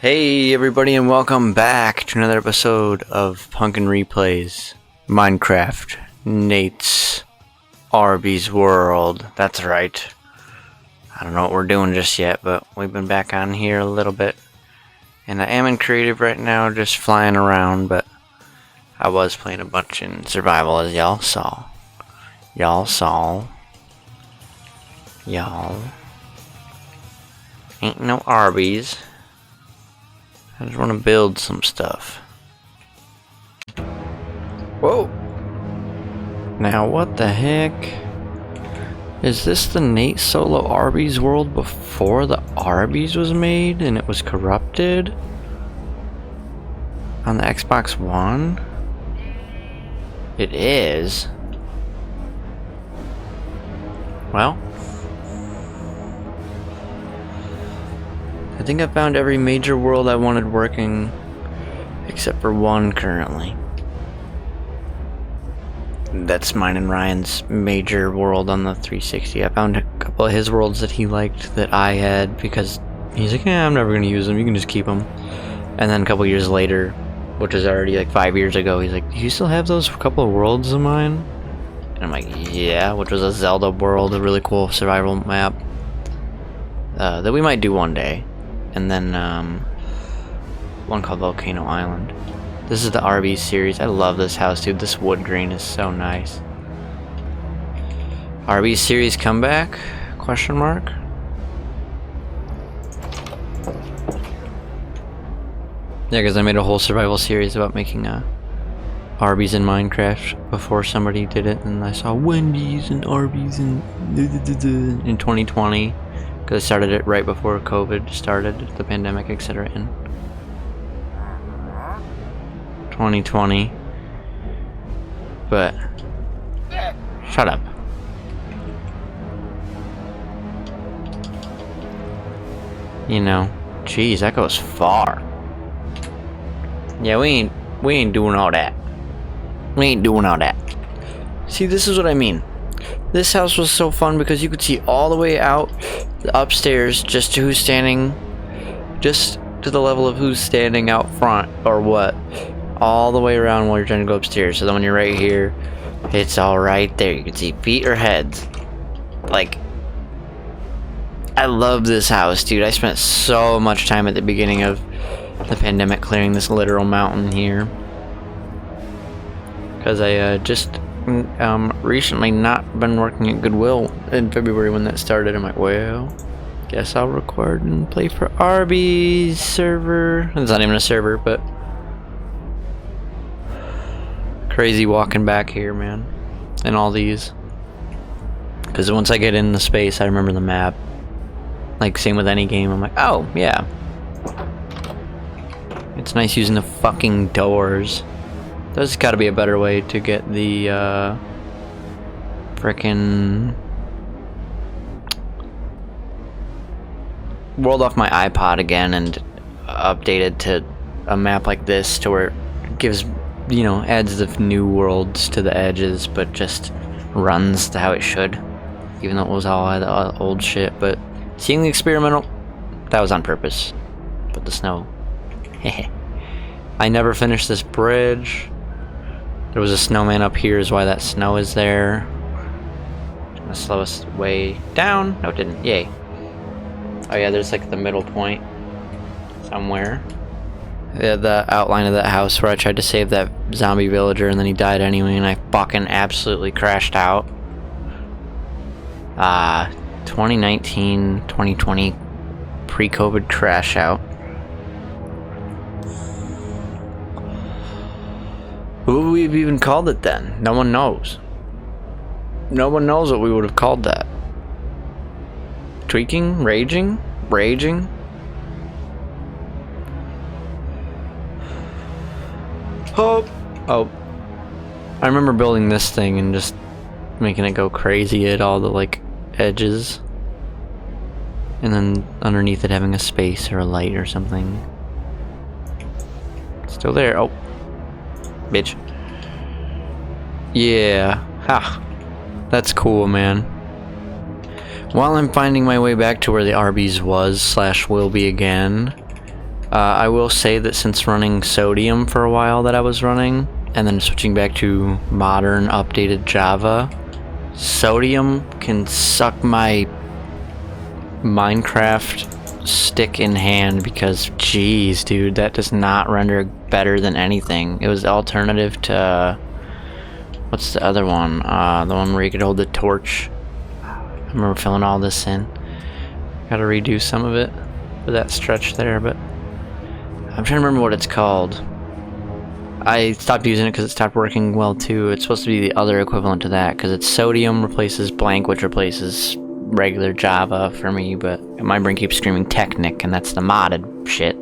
Hey everybody and welcome back to another episode of Punkin' Replays Minecraft Nate's Arbys World. That's right. I don't know what we're doing just yet, but we've been back on here a little bit. And I am in creative right now, just flying around, but I was playing a bunch in survival as y'all saw. Y'all. Ain't no Arbys. I just want to build some stuff. Whoa! Now what the heck? Is this the Nate Solo Arbys world before the Arbys was made and it was corrupted? On the Xbox One? It is. Well, I think I found every major world I wanted working, except for one currently. That's mine and Ryan's major world on the 360. I found a couple of his worlds that he liked that I had because he's like, I'm never going to use them, you can just keep them. And then a couple years later, which is already like 5 years ago, he's like, do you still have those couple of worlds of mine? And I'm like, yeah, which was a Zelda world, a really cool survival map that we might do one day. And then one called Volcano Island. This is the Arbys series. I love this house, dude. This wood grain is so nice. Arbys series comeback? Question mark. Yeah, because I made a whole survival series about making Arbys in Minecraft before somebody did it, and I saw Wendy's and Arbys in 2020. Because I started it right before COVID started, the pandemic, etc. in 2020. But shut up. You know, jeez, that goes far. Yeah, we ain't doing all that. We ain't doing all that. See, this is what I mean. This house was so fun because you could see all the way out upstairs just to who's standing, just to the level of who's standing out front or what, all the way around while you're trying to go upstairs. So then when you're right here, it's all right there. You can see feet or heads. Like, I love this house, dude. I spent so much time at the beginning of the pandemic clearing this literal mountain here because I just recently not been working at Goodwill in February when that started. I'm like, well, guess I'll record and play for Arbys server. It's not even a server, but crazy walking back here, man, and all these, because once I get in the space I remember the map. Like, same with any game, I'm like, oh yeah, it's nice using the fucking doors. There's gotta be a better way to get the frickin' world off my iPod again and updated to a map like this to where it gives, you know, adds the new worlds to the edges, but just runs to how it should, even though it was all the old shit. But seeing the experimental, that was on purpose. But the snow, I never finished this bridge. There was a snowman up here is why that snow is there. The slowest way down. No, it didn't. Yay. Oh yeah, there's like the middle point somewhere. Yeah, the outline of that house where I tried to save that zombie villager and then he died anyway and I fucking absolutely crashed out. 2019, 2020 pre-COVID crash out. What would we have even called it then? No one knows. No one knows what we would have called that. Tweaking? Raging? Raging? Oh! I remember building this thing and just making it go crazy at all the, like, edges. And then underneath it having a space or a light or something. Still there. Oh. Bitch. Yeah. Ha. That's cool, man. While I'm finding my way back to where the Arbys was / will be again, I will say that since running sodium for a while that I was running, and then switching back to modern updated Java, sodium can suck my Minecraft stick in hand because, jeez, dude, that does not render better than anything. It was alternative to, what's the other one? The one where you could hold the torch. I remember filling all this in. Gotta redo some of it for that stretch there, but I'm trying to remember what it's called. I stopped using it because it stopped working well too. It's supposed to be the other equivalent to that because it's sodium replaces blank, which replaces regular Java for me, but my brain keeps screaming Technic, and that's the modded shit.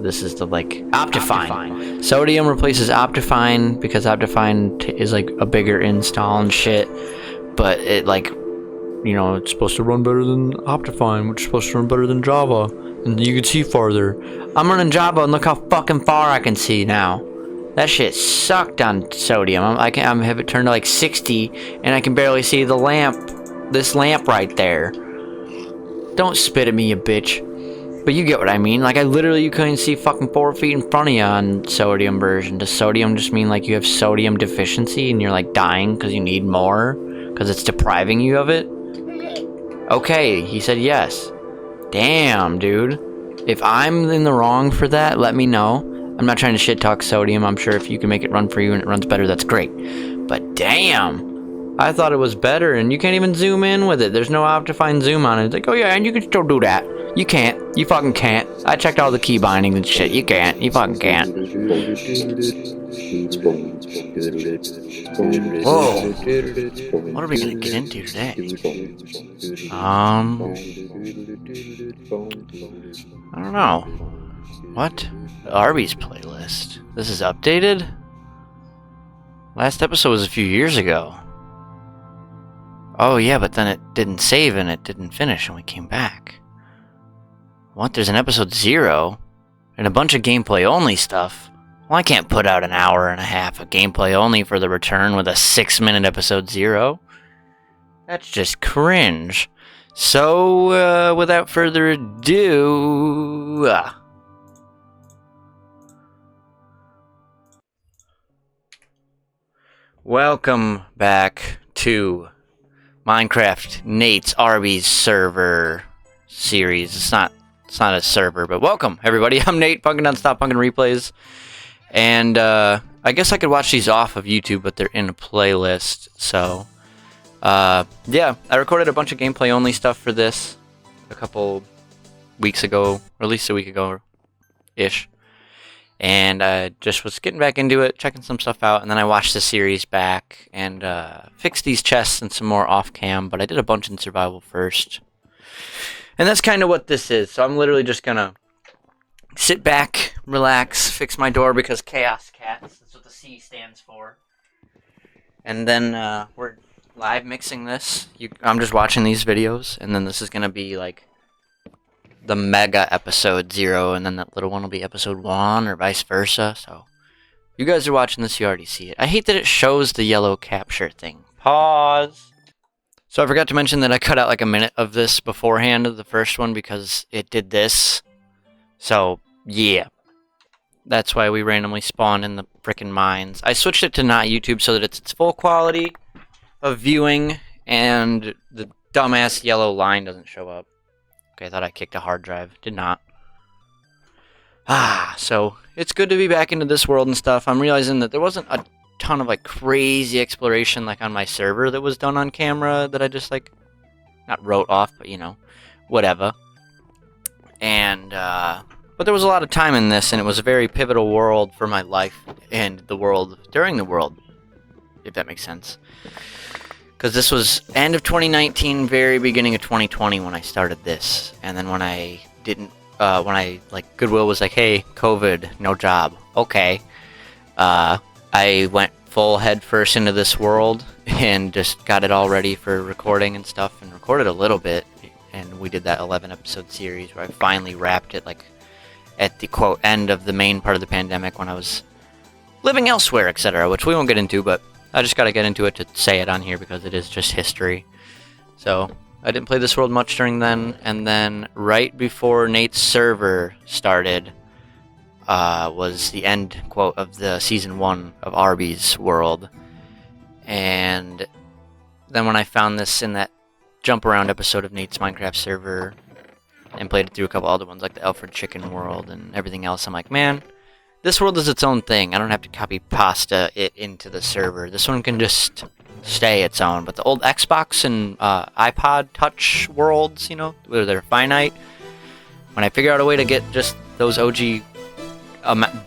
This is the like Optifine. Sodium replaces Optifine because Optifine is like a bigger install and shit, but it like, you know, it's supposed to run better than Optifine, which is supposed to run better than Java, and you can see farther. I'm running Java, and look how fucking far I can see now. That shit sucked on sodium. I have it turned to like 60, and I can barely see the lamp. This lamp right there. Don't spit at me, you bitch. But you get what I mean. Like, you couldn't see fucking 4 feet in front of you on sodium version. Does sodium just mean like you have sodium deficiency and you're like dying because you need more? Because it's depriving you of it? Okay, he said yes. Damn, dude. If I'm in the wrong for that, let me know. I'm not trying to shit talk sodium. I'm sure if you can make it run for you and it runs better, that's great. But damn. I thought it was better, and you can't even zoom in with it. There's no Optifine zoom on it. It's like, oh yeah, and you can still do that. You can't. You fucking can't. I checked all the key bindings and shit. You can't. You fucking can't. Whoa. What are we gonna get into today? I don't know. What? The Arbys playlist. This is updated? Last episode was a few years ago. Oh yeah, but then it didn't save and it didn't finish and we came back. What? There's an episode 0 and a bunch of gameplay only stuff. Well, I can't put out an hour and a half of gameplay only for the return with a 6-minute episode 0. That's just cringe. So, without further ado... Welcome back to Minecraft Nate's Arbys server series. It's not a server, but welcome everybody. I'm Nate, Punkinnonstop, Punkin Replays, and I guess I could watch these off of YouTube, but they're in a playlist. So yeah, I recorded a bunch of gameplay only stuff for this a couple weeks ago, or at least a week ago ish. And I just was getting back into it, checking some stuff out, and then I watched the series back and fixed these chests and some more off-cam, but I did a bunch in survival first. And that's kind of what this is. So I'm literally just going to sit back, relax, fix my door because Chaos Cats, that's what the C stands for. And then we're live mixing this. I'm just watching these videos, and then this is going to be like the mega episode 0, and then that little one will be episode 1, or vice versa. So you guys are watching this, you already see it. I hate that it shows the yellow capture thing. Pause. So I forgot to mention that I cut out like a minute of this beforehand of the first one because it did this. So yeah, that's why we randomly spawn in the frickin' mines. I switched it to not YouTube so that it's its full quality of viewing and the dumbass yellow line doesn't show up. I thought I kicked a hard drive. Did not. So it's good to be back into this world and stuff. I'm realizing that there wasn't a ton of like crazy exploration like on my server that was done on camera that I just like not wrote off, but you know, whatever. And but there was a lot of time in this, and it was a very pivotal world for my life and the world during the world, if that makes sense. Because this was end of 2019, very beginning of 2020 when I started this. And then when I like, Goodwill was like, hey, COVID, no job. Okay. I went full head first into this world and just got it all ready for recording and stuff, and recorded a little bit. And we did that 11 episode series where I finally wrapped it, like, at the, quote, end of the main part of the pandemic when I was living elsewhere, etc., which we won't get into, but I just gotta get into it to say it on here because it is just history. So, I didn't play this world much during then, and then right before Nate's server started, was the end quote of the season 1 of Arbys world. And then when I found this in that jump around episode of Nate's Minecraft server and played it through a couple other ones like the Alfred Chicken world and everything else, I'm like, man, this world is its own thing. I don't have to copy pasta it into the server. This one can just stay its own. But the old Xbox and iPod Touch worlds, you know, where they're finite, when I figure out a way to get just those OG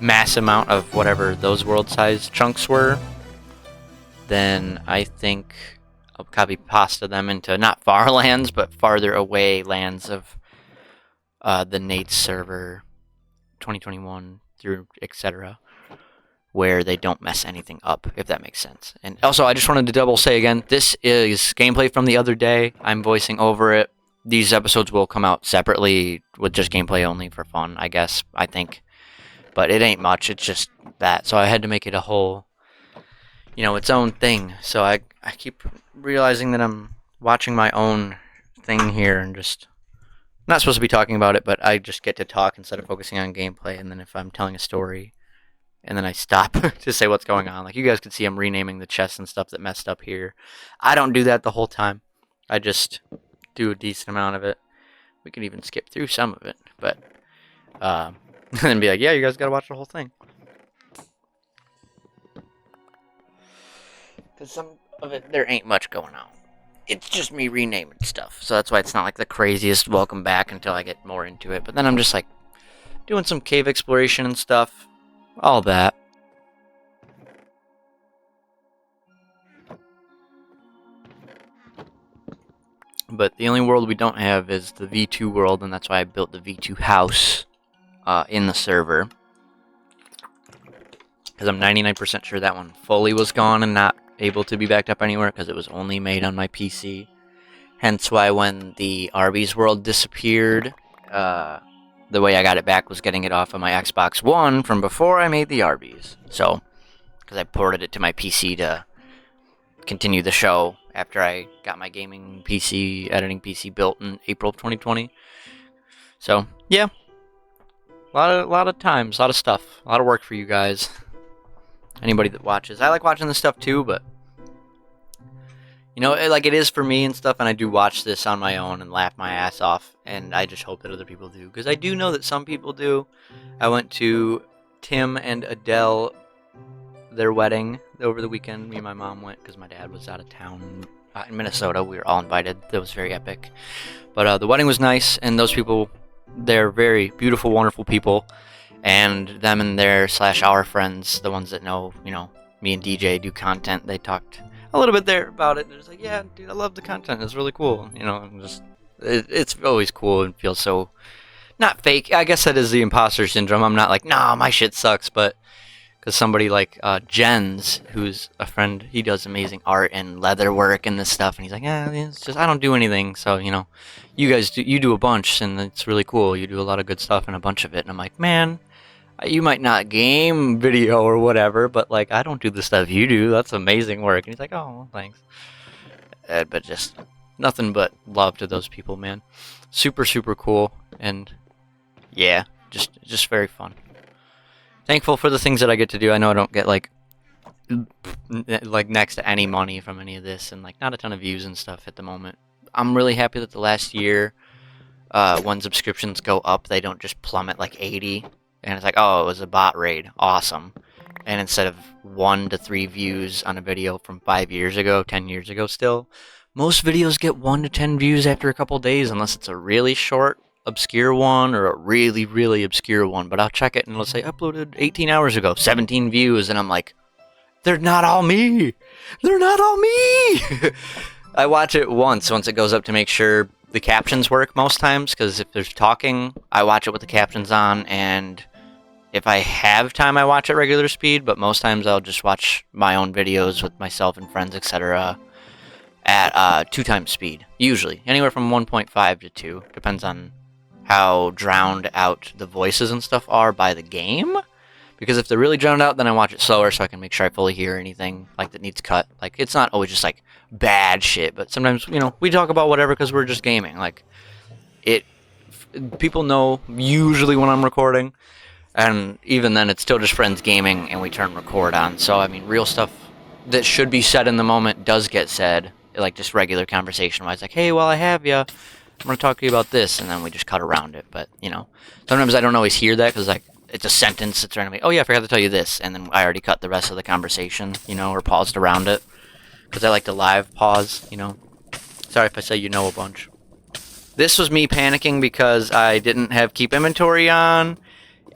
mass amount of whatever those world size chunks were, then I think I'll copy pasta them into not far lands, but farther away lands of the Nate's server 2021 through etc., where they don't mess anything up, if that makes sense. And also, I just wanted to double say again, this is gameplay from the other day. I'm voicing over it. These episodes will come out separately with just gameplay only for fun, I guess, I think. But it ain't much, it's just that. So I had to make it a whole, you know, its own thing. So I keep realizing that I'm watching my own thing here and just not supposed to be talking about it, but I just get to talk instead of focusing on gameplay. And then if I'm telling a story, and then I stop to say what's going on. Like, you guys can see I'm renaming the chests and stuff that messed up here. I don't do that the whole time. I just do a decent amount of it. We can even skip through some of it, but and then be like, yeah, you guys gotta watch the whole thing. Because some of it, there ain't much going on. It's just me renaming stuff. So that's why it's not like the craziest welcome back until I get more into it. But then I'm just like doing some cave exploration and stuff. All that. But the only world we don't have is the V2 world, and that's why I built the V2 house in the server. Because I'm 99% sure that one fully was gone and not able to be backed up anywhere because it was only made on my PC. Hence why when the Arbys world disappeared, the way I got it back was getting it off of my Xbox One from before I made the Arbys. So, because I ported it to my PC to continue the show after I got my gaming PC, editing PC built in April of 2020. So, yeah. A lot of times, a lot of stuff, a lot of work for you guys. Anybody that watches. I like watching this stuff too, but you know, it is for me and stuff, and I do watch this on my own and laugh my ass off, and I just hope that other people do, because I do know that some people do. I went to Tim and Adele, their wedding, over the weekend. Me and my mom went, because my dad was out of town in Minnesota. We were all invited. That was very epic. But the wedding was nice, and those people, they're very beautiful, wonderful people, and them and their / our friends, the ones that know, you know, me and DJ do content, they talked a little bit there about it. They're just like, yeah, dude, I love the content. It's really cool. You know, it's always cool and feels so not fake. I guess that is the imposter syndrome. I'm not like, nah, my shit sucks, but because somebody like Jens, who's a friend, he does amazing art and leather work and this stuff, and he's like, yeah, it's just I don't do anything. So you know, you do a bunch, and it's really cool. You do a lot of good stuff and a bunch of it, and I'm like, man. You might not game video or whatever, but like I don't do the stuff you do. That's amazing work. And he's like, oh, well, thanks. But just nothing but love to those people, man. Super, super cool, and yeah, just very fun. Thankful for the things that I get to do. I know I don't get like next to any money from any of this, and like not a ton of views and stuff at the moment. I'm really happy that the last year, when subscriptions go up, they don't just plummet like 80. And it's like, oh, it was a bot raid. Awesome. And instead of 1 to 3 views on a video from 5 years ago, 10 years ago still, most videos get 1 to 10 views after a couple days, unless it's a really short, obscure one or a really, really obscure one. But I'll check it and it'll say, uploaded 18 hours ago, 17 views. And I'm like, they're not all me. They're not all me. I watch it once it goes up to make sure the captions work most times. Because if there's talking, I watch it with the captions on, and if I have time, I watch at regular speed, but most times I'll just watch my own videos with myself and friends, etc. at 2 times speed, usually. Anywhere from 1.5 to 2. Depends on how drowned out the voices and stuff are by the game. Because if they're really drowned out, then I watch it slower so I can make sure I fully hear anything like that needs cut. Like, it's not always just like bad shit, but sometimes, you know, we talk about whatever because we're just gaming. Like, people know usually when I'm recording. And even then, it's still just friends gaming, and we turn record on. So, I mean, real stuff that should be said in the moment does get said, like just regular conversation wise, like, hey, while I have you, I'm going to talk to you about this, and then we just cut around it. But, sometimes I don't always hear that because, like, it's a sentence that's randomly, oh, yeah, I forgot to tell you this, and then I already cut the rest of the conversation, or paused around it. Because I like to live pause. Sorry if I say a bunch. This was me panicking because I didn't have keep inventory on,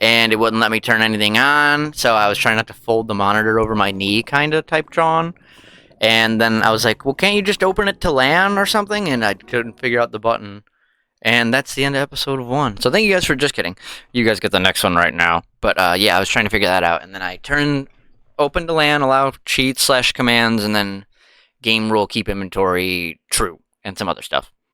and it wouldn't let me turn anything on, so I was trying not to fold the monitor over my knee, kind of type Jawn. And then I was like, well, can't you just open it to LAN or something? And I couldn't figure out the button. And that's the end of episode 1. So thank you guys for just kidding. You guys get the next one right now. But yeah, I was trying to figure that out. And then I open to LAN, allow cheats / commands, and then game rule keep inventory true, and some other stuff.